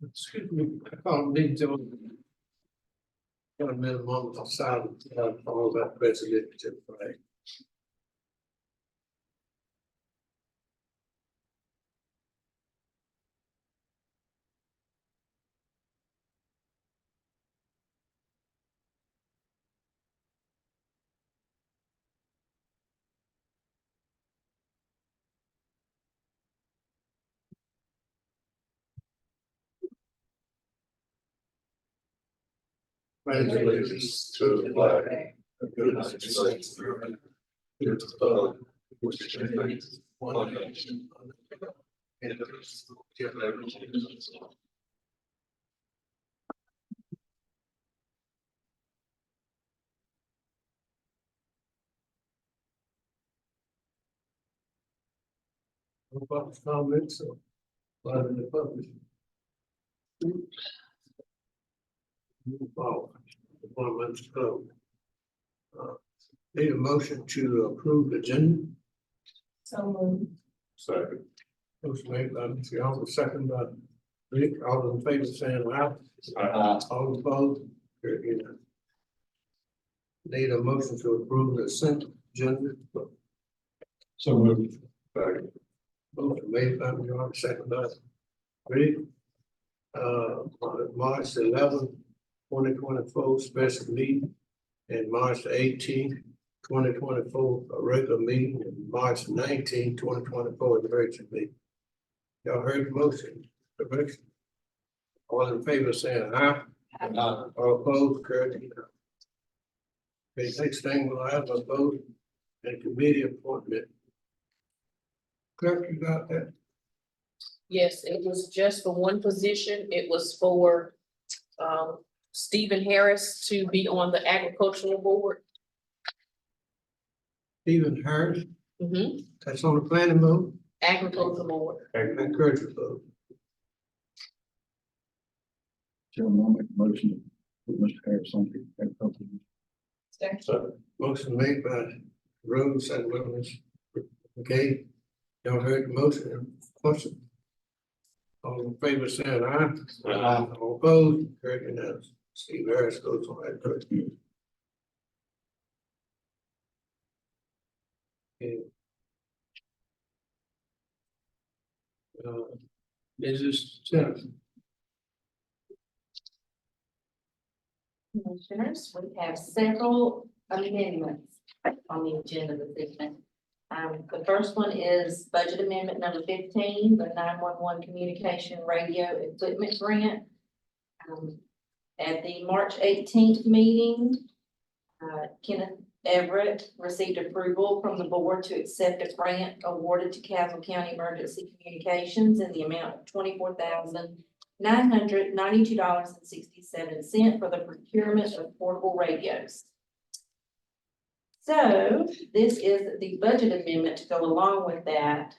Excuse me, I can't need to. Got a minimum of silence, all that residential, right? Allegiance to the flag of the United States of America, to the republic which stands one nation under God, indivisible, with liberty and justice for all. No public comments or by the public. Move forward. Appointments closed. Need a motion to approve the agenda. So moved. Second. Motion made by Mr. Young, second by Rick, all in favor saying aye. Aye. All opposed. Carried unanimously. Need a motion to approve the consent agenda. So moved. Second. Motion made by Mr. Young, second by Rick. March 11th, 2024 special meeting, and March 18th, 2024 a regular meeting, and March 19th, 2024 emergency meeting. Y'all heard the motion, correction? All in favor saying aye. All opposed, carried unanimously. Okay, next thing we'll have a vote and committee appointment. Clerk, you got that? Yes, it was just for one position. It was for Stephen Harris to be on the agricultural board. Stephen Harris, Mm-hmm. that's on the planning board, Agricultural board. agriculture board. Chairman, I'll make a motion with Mr. Harris on the agricultural. Second. Motion made by Rose and Williams. Okay, y'all heard the motion, question? All in favor saying aye. All opposed, carried unanimously. Steve Harris goes on that first. Okay. Mrs. Jennifer, Commissioners, we have several amendments on the agenda this evening. The first one is budget amendment number 15, the 911 communication radio equipment grant. At the March 18th meeting, Kenneth Everett received approval from the board to accept a grant awarded to Castle County Emergency Communications in the amount of $24,992.67 for the procurement of portable radios. So this is the budget amendment to go along with that,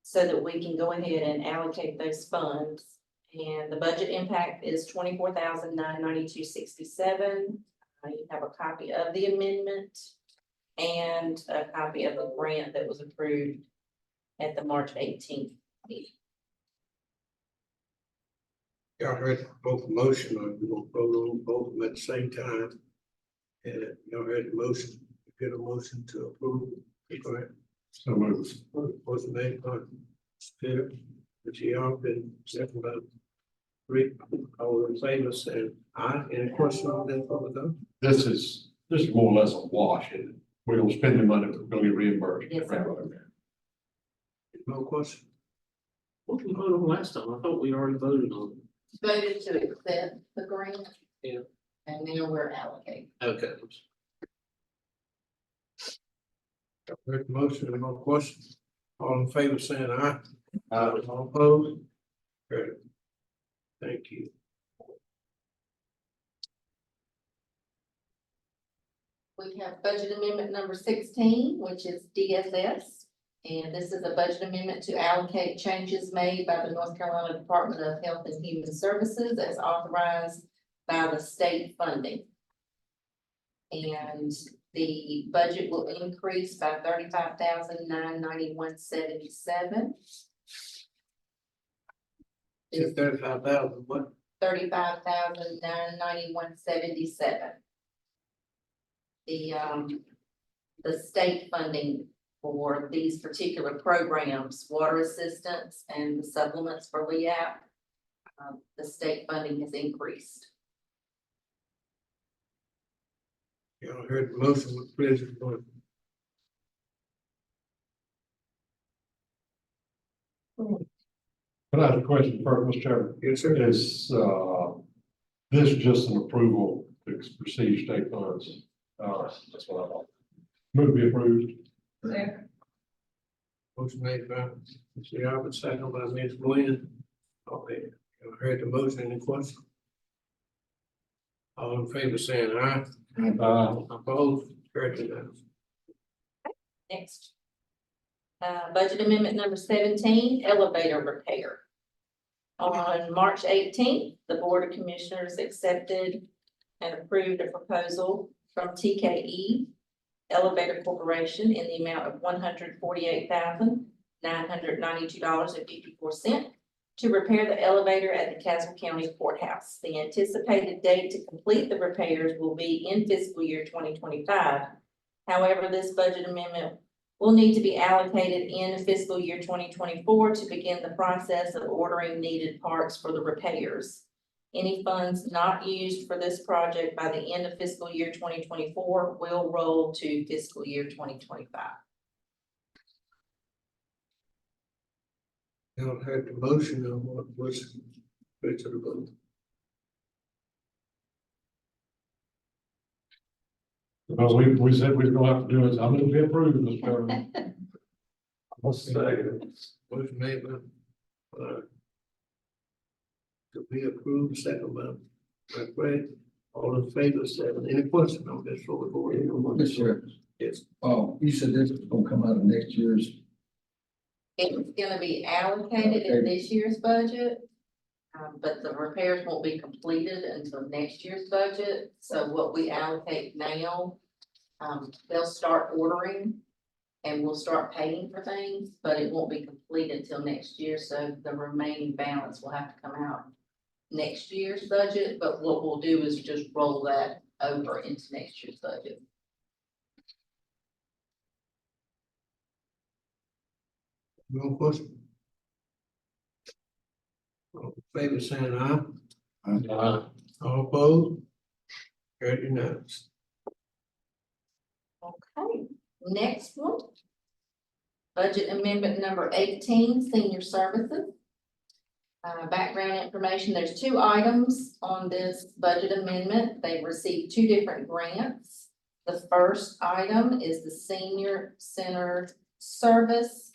so that we can go ahead and allocate those funds. And the budget impact is $24,992.67. You have a copy of the amendment and a copy of the grant that was approved at the March 18th meeting. y'all heard both motion, or we gonna vote on both of them at the same time? And y'all heard the motion, get a motion to approve. Go ahead. So moved. Motion made by Spirit, which y'all been second by Rick, all in favor saying aye. Any question on that for the? This is more or less a wash, and we're gonna spend the money, we're gonna get reimbursed. Yes, sir. No question? What did we vote on last time? I thought we already voted on Voted to accept the grant. Yeah. And then we're allocating. it. Okay. Y'all heard the motion, no question? All in favor saying aye. All opposed? Good. Thank you. We have budget amendment number 16, which is DSS. And this is a budget amendment to allocate changes made by the North Carolina Department of Health and Human Services as authorized by the state funding. And The budget will increase by 35,991.77. It's 35,000, what? 35,991.77. The state funding for these particular programs, water assistance and the supplements for LEAP, the state funding has increased. Y'all heard the motion with pleasure. Vote. Can I ask a question first, Mr. Chairman? Yes, sir. Is, this just an approval to receive state funds? That's what I thought. Move to be approved. Motion made by Mr. Albert, second by Ms. Gwen. Okay, y'all heard the motion, any question? All in favor saying aye. Opposed, carried unanimous. Next. Budget amendment number 17, elevator repair. On March 18th, the Board of Commissioners accepted and approved a proposal from TKE Elevator Corporation in the amount of $148,992.54 to repair the elevator at the Castle County Courthouse. The anticipated date to complete the repairs will be in fiscal year 2025. However, this budget amendment will need to be allocated in fiscal year 2024 to begin the process of ordering needed parts for the repairs. Any funds not used for this project by the end of fiscal year 2024 will roll to fiscal year 2025. Y'all heard the motion on what was, put to the vote. Because we said we were gonna have to do it, I'm gonna be approved, Mr. Chairman. Motion made by, to be approved, second by Craig. All in favor, seven. Any question on this for the board? Yes, sir. Yes. You said this was gonna come out of next year's. It's gonna be allocated in this year's budget, but the repairs won't be completed until next year's budget. So what we allocate now, they'll start ordering and we'll start paying for things, but it won't be completed until next year. So the remaining balance will have to come out next year's budget, but what we'll do is just roll that over into next year's budget. No question? All in favor saying aye. All opposed? Carried unanimous. Okay, next one. Budget amendment number 18, senior services. Background information, there's two items on this budget amendment. They received two different grants. The first item is the Senior Center Service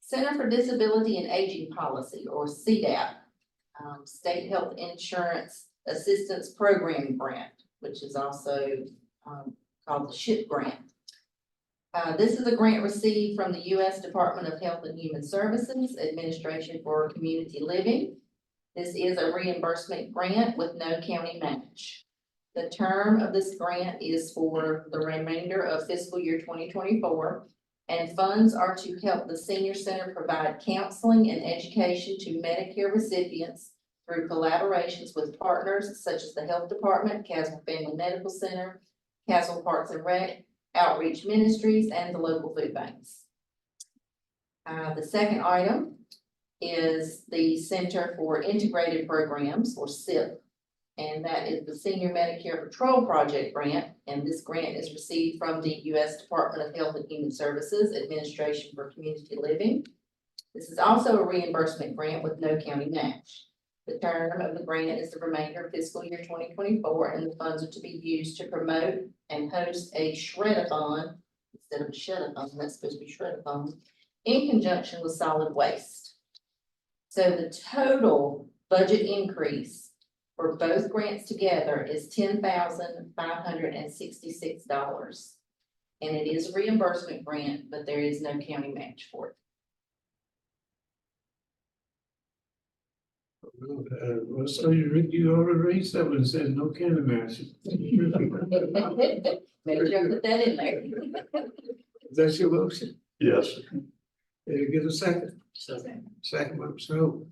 Center for Disability and Aging Policy, or CDAP, State Health Insurance Assistance Program Grant, which is also called the SHIP grant. This is a grant received from the U.S. Department of Health and Human Services, Administration for Community Living. This is a reimbursement grant with no county match. The term of this grant is for the remainder of fiscal year 2024, and funds are to help the Senior Center provide counseling and education to Medicare recipients through collaborations with partners such as the Health Department, Castle Family Medical Center, Castle Parks and Rec, Outreach Ministries, and the local food banks. The second item is the Center for Integrated Programs, or CIP, and that is the Senior Medicare Patrol Project Grant, and this grant is received from the U.S. Department of Health and Human Services, Administration for Community Living. This is also a reimbursement grant with no county match. The term of the grant is the remainder of fiscal year 2024, and the funds are to be used to promote and host a shred-a-thon, instead of a shed-a-thon, that's supposed to be shred-a-thon, in conjunction with solid waste. So the total budget increase for both grants together is $10,566. And it is a reimbursement grant, but there is no county match for it. So you already read something that says no county match. Maybe you put that in there. Is that your motion? Yes. Did you get a second? So, Second by Mr. Hope.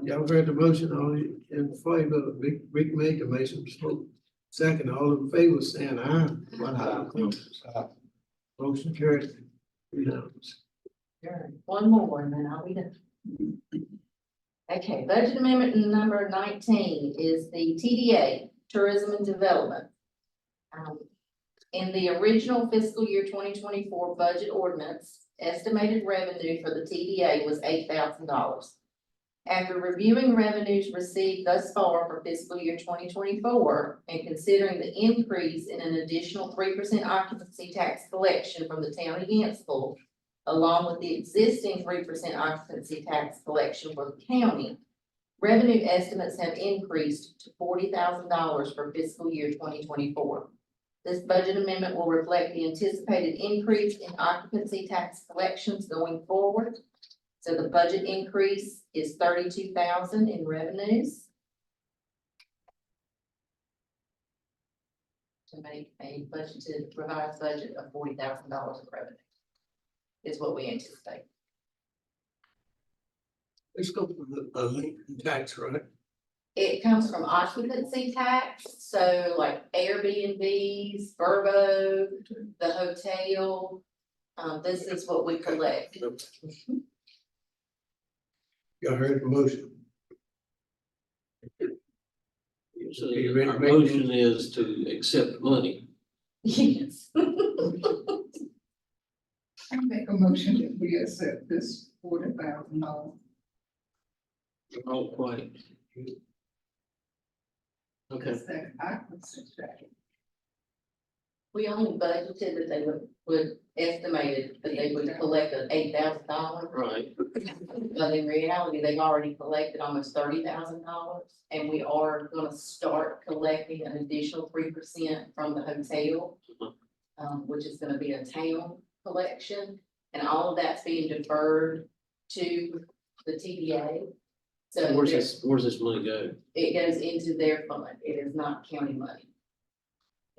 Y'all heard the motion, all in favor, Rick made the motion, Hope. Second, all in favor, saying aye. Aye. Motion carried. Unanimous. Sure. One more and then I'll be done. Okay, budget amendment number 19 is the TDA, Tourism and Development. In the original fiscal year 2024 budget ordinance, estimated revenue for the TDA was $8,000. After reviewing revenues received thus far for fiscal year 2024 and considering the increase in an additional 3% occupancy tax collection from the town of Yanceville, along with the existing 3% occupancy tax collection for the county, revenue estimates have increased to $40,000 for fiscal year 2024. This budget amendment will reflect the anticipated increase in occupancy tax collections going forward. So the budget increase is $32,000 in revenues. To make a budgeted revised budget of $40,000 in revenue. Is what we anticipate. Let's go for the link tax, right? It comes from occupancy tax, so like Airbnbs, Verbo, the hotel. This is what we collect. Y'all heard the motion. so You ready to our make a motion is to accept money. Yes. I make a motion that we accept this $40,000. Not quite. Okay, That's that occupancy tax. We only budgeted that they would estimated that they would collect $8,000. right. But in reality, they've already collected almost $30,000, and we are gonna start collecting an additional 3% from the hotel. Which is gonna be a town collection, and all of that's being deferred to the TDA. So Where's this money go? it goes into their fund, it is not county money.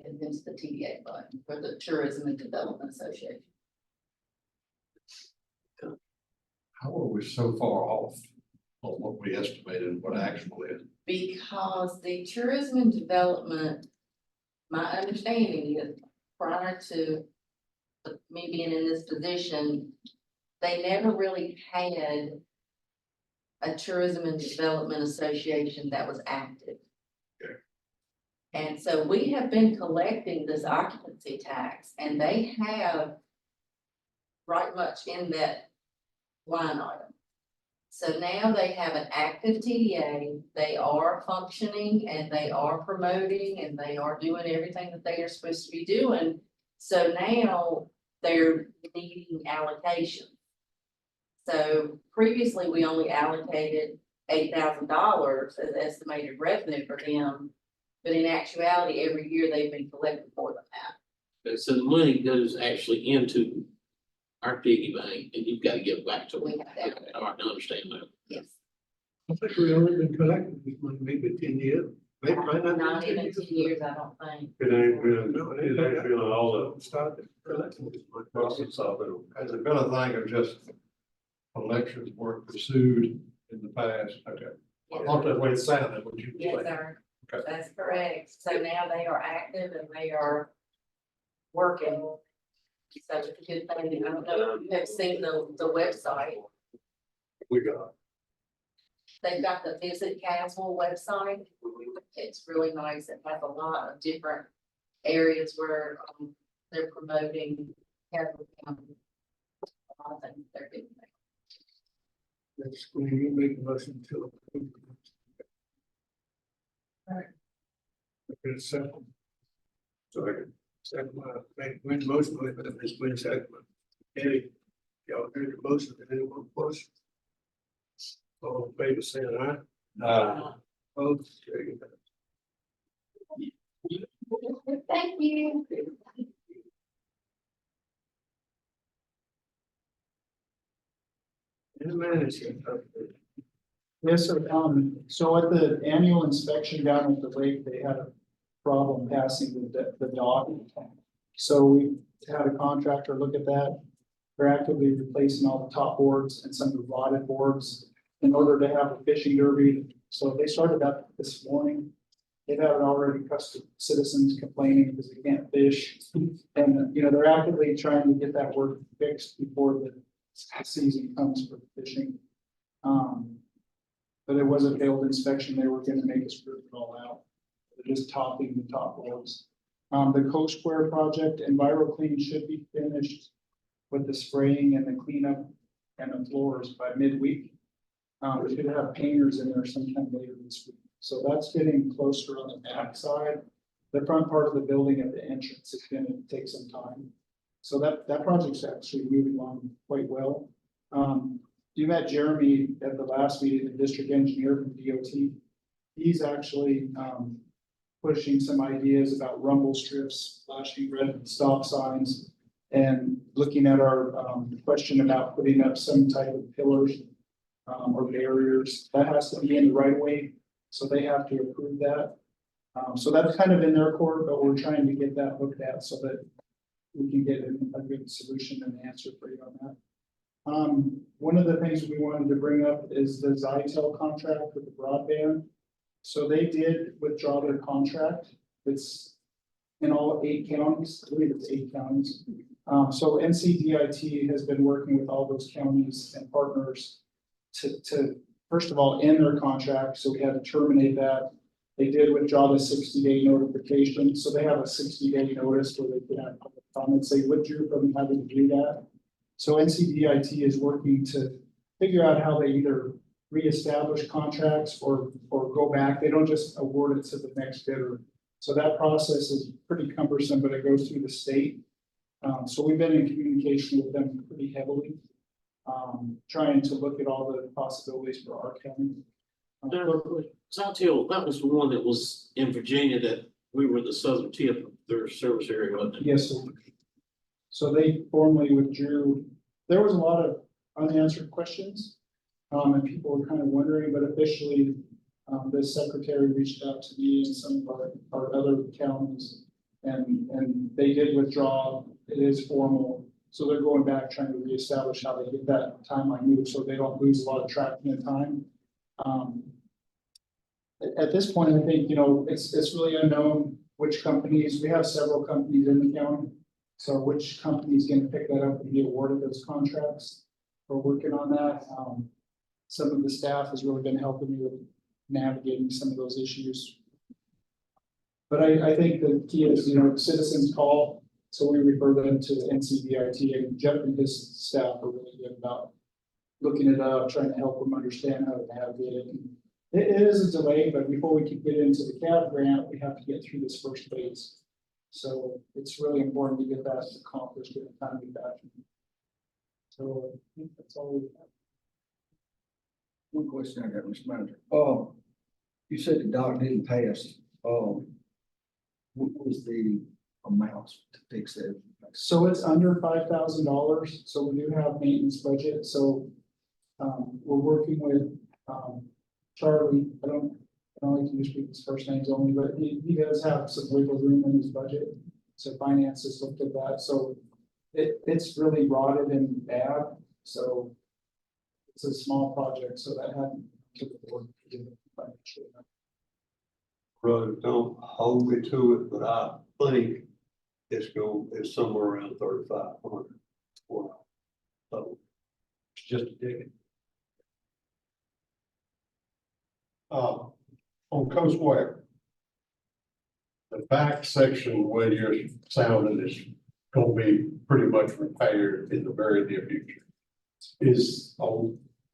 It is into the TDA fund for the Tourism and Development Association. How are we so far off on what we estimated and what actual is? Because the tourism and development, my understanding is prior to me being in this position, they never really had a tourism and development association that was active. Okay. And so we have been collecting this occupancy tax, and they have right much in that line item. So now they have an active TDA, they are functioning and they are promoting and they are doing everything that they are supposed to be doing. So now they're needing allocation. So previously, we only allocated $8,000 as estimated revenue for them. But in actuality, every year they've been collecting more than that. Okay, so the money goes actually into our piggy bank and you've got to give it back to them. We have that. Okay, all right, I understand that. Yes. I think we only been collecting this money maybe 10 years. Maybe might not be Not 10 even 2 years, I don't think. It ain't No, been, it ain't been all the Started collecting this money. process of it. Has it been a thing of just elections weren't pursued in the past? Okay. I thought that way it sounded, what you Yes, were saying. sir. Okay. That's correct. So now they are active and they are working. So it's a good thing. I don't know if you have seen the website. We got. They've got the Visit Caswell website. It's really nice. It has a lot of different areas where they're promoting Caswell County. A lot of things they're doing. Next, when you make a motion to approve. Right. Okay, second. Second, make one motion, but Ms. Quinn second. Eddie, y'all heard the motion, anyone push? All in favor, saying aye. Opposed, carried. Thank you. In a minute, Yes, sir. So at the annual inspection down at the lake, they had a problem passing the dog tank. So we had a contractor look at that. They're actively replacing all the top boards and some of the rotted boards in order to have a fishing derby. So they started that this morning. They've had already citizens complaining because they can't fish. And, you know, they're actively trying to get that work fixed before the season comes for fishing. But it was a failed inspection. They were gonna make us rip it all out. They're just topping the top boards. The Coast Square project, EnviroClean should be finished with the spraying and the cleanup and the floors by midweek. We should have painters in there sometime later this week. So that's getting closer on the back side. The front part of the building at the entrance is gonna take some time. So that project's actually moving along quite well. You met Jeremy at the last meeting, the district engineer from DOT. He's actually, pushing some ideas about rumble strips, flashing red stop signs, and looking at our, question about putting up some type of pillars, or barriers. That has to be in the right of way, so they have to approve that. So that's kind of in their court, but we're trying to get that looked at so that we can get a good solution and answer for you on that. One of the things we wanted to bring up is the Zytel contract with the broadband. So they did withdraw their contract. It's in all 8 counties. I believe it's 8 counties. So NCDIT has been working with all those counties and partners to first of all, end their contract. So we had to terminate that. They did withdraw the 60-day notification. So they have a 60-day notice where they can have public comments. They withdrew from having to do that. So NCDIT is working to figure out how they either reestablish contracts or go back. They don't just award it to the next bidder. So that process is pretty cumbersome, but it goes through the state. So we've been in communication with them pretty heavily, trying to look at all the possibilities for our county. South that was the one that was in Virginia that we were the southern tip of their service area, wasn't it? Yes, sir. So they formally withdrew. There was a lot of unanswered questions. And people were kind of wondering, but officially, the secretary reached out to me and some of our other counties. And they did withdraw. It is formal. So they're going back, trying to reestablish how they get that timeline moved so they don't lose a lot of tracking and time. At this point, I think, you know, it's really unknown which companies, we have several companies in the county. So which company is going to pick that up and be awarded those contracts? We're working on that. Some of the staff has really been helping me with navigating some of those issues. But I think the key is, you know, citizens call, so we refer them to the NCDIT, and Jeff and his staff are really good about looking it up, trying to help them understand how to navigate it. It is a delay, but before we can get into the CAD grant, we have to get through this first phase. So it's really important to get that accomplished in a timely fashion. So I think that's all we have. One question I got, Mr. Manager. You said the doc didn't pass. What was the amounts to fix it? So it's under $5,000. So we do have maintenance budget. So we're working with Charlie. I don't like to use people's first names only, but he does have some wiggle room in his budget. So finance has looked at that. So it's really rotted and bad. So it's a small project. So that hadn't to the board. Brother, don't hold me to it, but I think it's somewhere around 3,500. So it's just a ticket. On Coast Square, the back section where you're sounding is gonna be pretty much repaired in the very near future. Is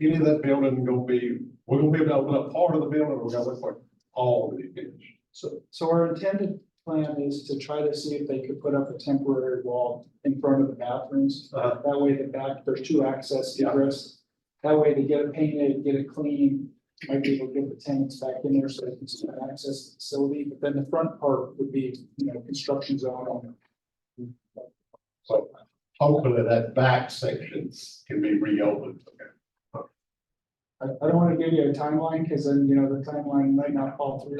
any of that building gonna be, we're gonna be able to open up part of the building, or we're gonna look like all of it finished? So our intended plan is to try to see if they could put up a temporary wall in front of the bathrooms. That way the back, there's 2 access egress. That way they get it painted, get it clean, might be able to get the tenants back in there so they can still access the facility. But then the front part would be, you know, construction zone on it. So hopefully that back section can be reopened. I don't want to give you a timeline because then, you know, the timeline might not fall through,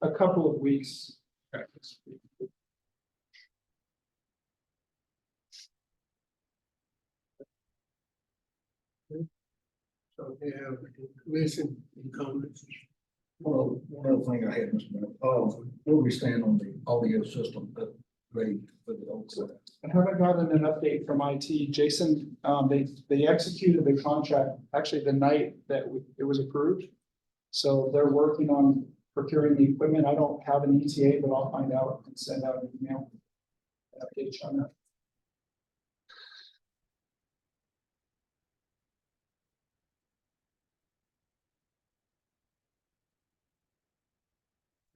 but a couple of weeks. We have commission comments. One other thing I had, Mr. Mayor, where we stand on the audio system upgrade for the old set. I haven't gotten an update from IT. Jason, they executed the contract actually the night that it was approved. So they're working on procuring the equipment. I don't have an ETA, but I'll find out and send out an email. Update on that.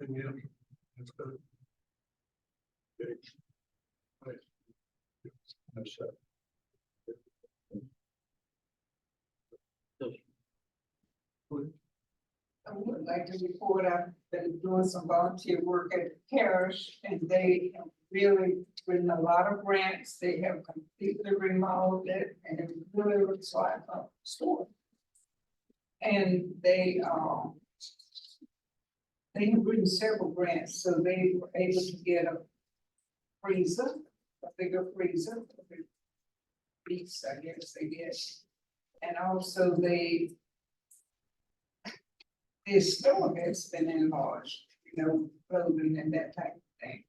Anything else? That's good. Okay. Right. That's, I would like to report I've been doing some volunteer work at the parish and they have really written a lot of grants. They have completely remodeled it and it really looks like a store. And they have written several grants, so they were able to get a freezer, a bigger freezer, a big piece, I guess they get. And also their store has been enlarged, you know, clothing and that type of thing.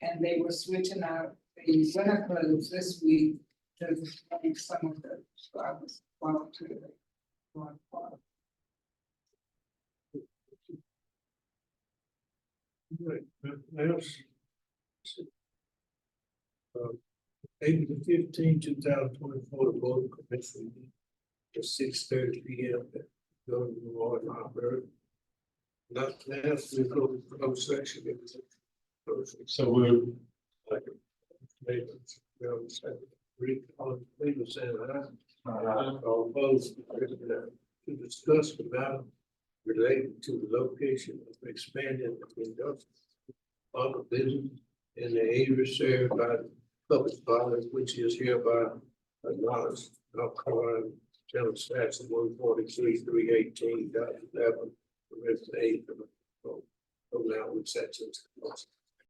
And they were switching out the winter clothes this week to make some of the, so I was volunteering. Right, nothing else? April 15, 2024, the board of commission at 6:30 p.m. at the Royal Library. Nothing else, we go to the closed section. So we'll, like, Read all the people saying all opposed to discuss the matter related to the location of expanding industrial other business in the area served by the public body, which is hereby acknowledged. North Carolina General Statute 143, 318.11, the rest of the 8 of the now with sections.